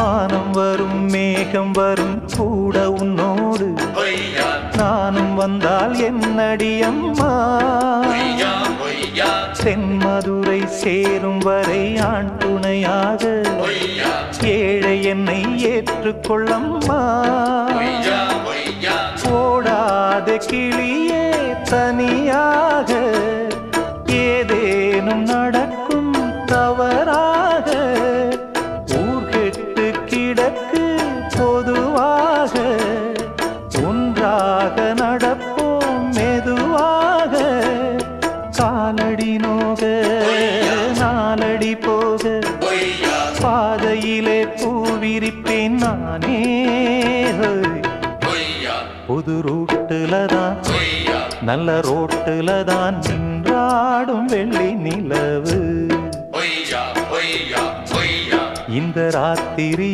வானம் வரும் மேகம் வரும் கூட உன்னோடு நானும் வந்தால் என்னடி அம்மா தென்மதுரை சேரும் வரை ஆண் துணையாக ஏழை என்னை ஏற்றுக்கொள்ளம்மா ஓடாத கிளியே தனியாக ஏதேனும் நடக்கும் தவறாக ஊர்கெட்டு கிடக்கு பொதுவாக ஒன்றாக நடப்போம் மெதுவாக காலடி நோக நாலடி போக பாதையிலே பூவிரிப்பேன் நானே புது ரூட்டுல தான் நல்ல ரோட்டுல தான் நின்றாடும் வெள்ளி நிலவு இந்த ராத்திரி